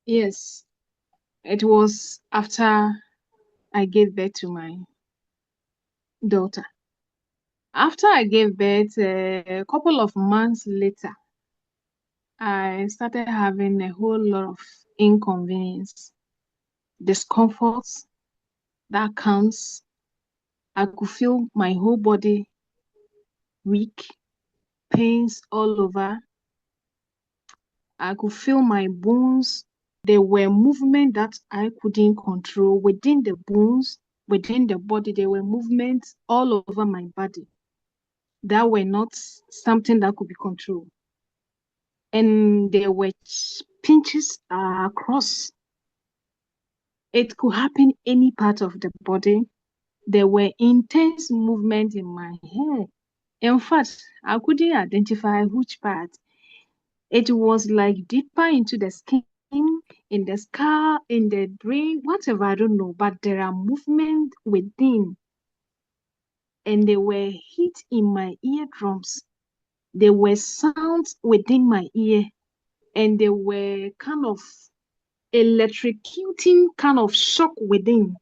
Yes, it was after I gave birth to my daughter. After I gave birth, a couple of months later, I started having a whole lot of inconvenience, discomforts that comes. I could feel my whole body weak, pains all over. I could feel my bones. There were movements that I couldn't control within the bones, within the body. There were movements all over my body that were not something that could be controlled. And there were pinches across. It could happen any part of the body. There were intense movement in my hair. In fact, I couldn't identify which part. It was like deeper into the skin, in the skull, in the brain, whatever, I don't know. But there are movements within, and they were hit in my eardrums. There were sounds within my ear, and they were kind of electrocuting kind of shock within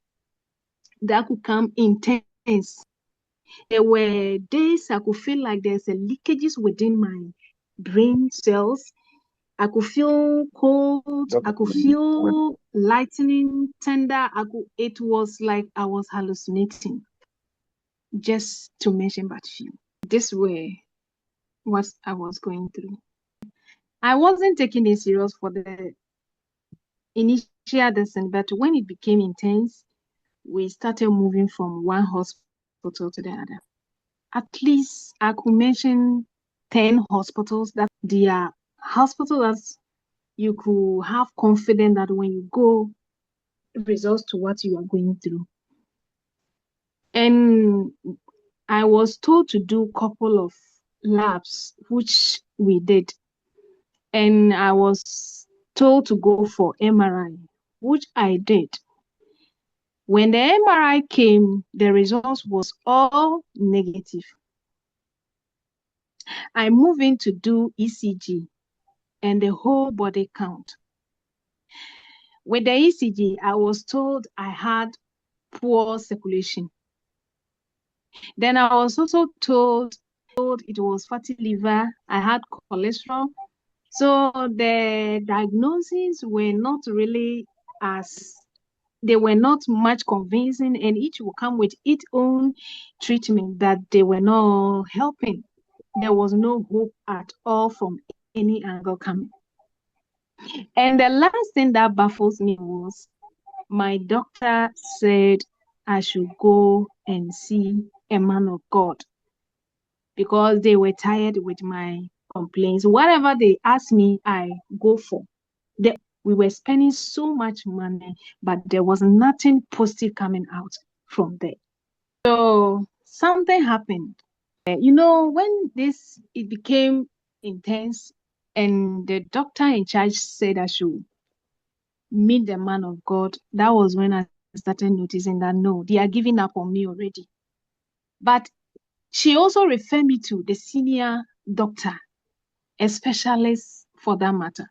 that could come intense. There were days I could feel like there's a leakages within my brain cells. I could feel cold. I could feel lightning, tender. It was like I was hallucinating, just to mention but few. This way, what I was going through. I wasn't taking it serious for the initial lesson, but when it became intense, we started moving from one hospital to the other. At least I could mention 10 hospitals that they are hospitals that you could have confidence that when you go, it results to what you are going through. And I was told to do a couple of labs, which we did. And I was told to go for MRI, which I did. When the MRI came, the results was all negative. I moved in to do ECG and the whole body count. With the ECG, I was told I had poor circulation. Then I was also told it was fatty liver, I had cholesterol. So the diagnoses were not really as, they were not much convincing, and each will come with its own treatment that they were not helping. There was no hope at all from any angle coming. And the last thing that baffles me was my doctor said I should go and see a man of God because they were tired with my complaints. Whatever they asked me, I go for. We were spending so much money, but there was nothing positive coming out from there. So something happened. When it became intense, and the doctor in charge said I should meet the man of God, that was when I started noticing that no, they are giving up on me already. But she also referred me to the senior doctor, a specialist for that matter.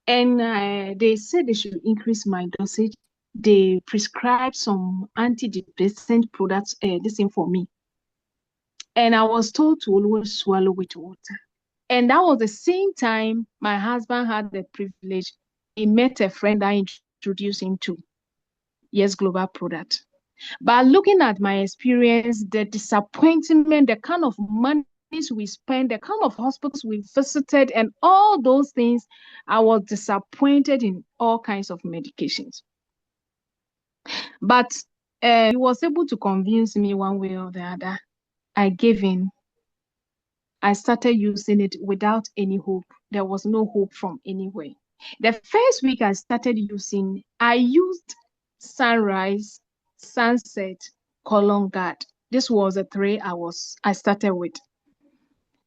And they said they should increase my dosage. They prescribed some antidepressant products, this thing for me. And I was told to always swallow with water. And that was the same time my husband had the privilege. He met a friend I introduced him to. Yes, Global Product. But looking at my experience, the disappointment, the kind of money we spent, the kind of hospitals we visited, and all those things, I was disappointed in all kinds of medications. But he was able to convince me one way or the other. I gave in. I started using it without any hope. There was no hope from anywhere. The first week I started using, I used sunrise, sunset, colon guard. This was the 3 hours I started with.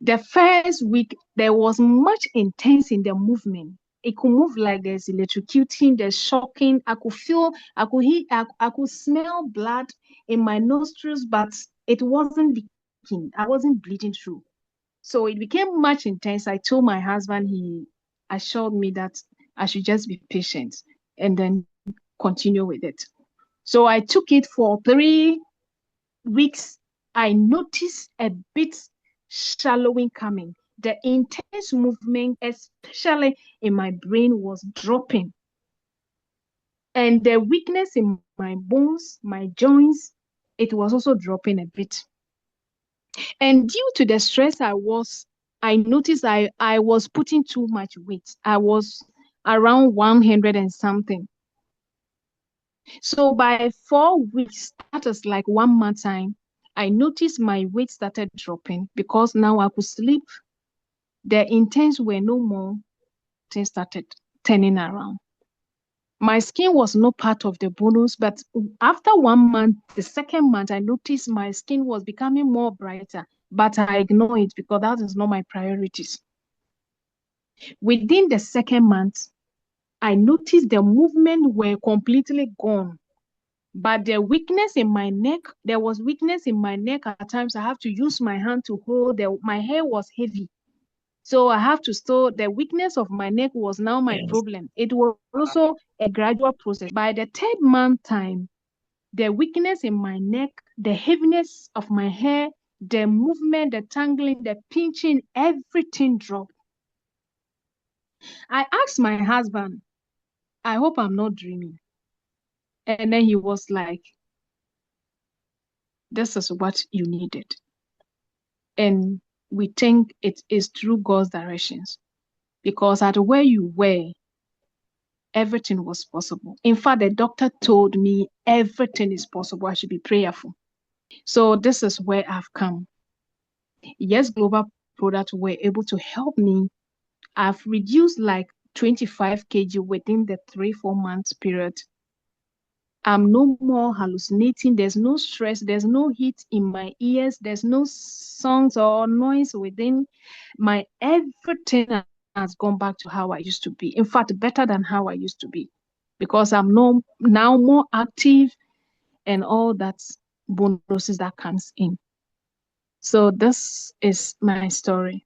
The first week, there was much intense in the movement. It could move like there's electrocuting, there's shocking. I could feel, I could hear, I could smell blood in my nostrils, but it wasn't leaking. I wasn't bleeding through. So it became much intense. I told my husband, he assured me that I should just be patient and then continue with it. So I took it for 3 weeks. I noticed a bit shallowing coming. The intense movement, especially in my brain, was dropping. And the weakness in my bones, my joints, it was also dropping a bit. And due to the stress I noticed I was putting too much weight. I was around 100 and something. So by 4 weeks, that is like 1 month time, I noticed my weight started dropping because now I could sleep. The intents were no more. Things started turning around. My skin was not part of the bonus, but after 1 month, the second month, I noticed my skin was becoming more brighter, but I ignore it because that is not my priorities. Within the second month, I noticed the movement were completely gone. But the weakness in my neck, there was weakness in my neck. At times, I have to use my hand to hold. My hair was heavy. So I have to store. The weakness of my neck was now my problem. It was also a gradual process. By the third month time, the weakness in my neck, the heaviness of my hair, the movement, the tangling, the pinching, everything dropped. I asked my husband, I hope I'm not dreaming. And then he was like, this is what you needed. And we think it is through God's directions. Because at where you were, everything was possible. In fact, the doctor told me everything is possible. I should be prayerful. So this is where I've come. Yes, global products were able to help me. I've reduced like 25 kg within the 3-4 months period. I'm no more hallucinating. There's no stress. There's no heat in my ears. There's no songs or noise within my everything has gone back to how I used to be. In fact, better than how I used to be, because I'm now more active and all that bonuses that comes in. So this is my story.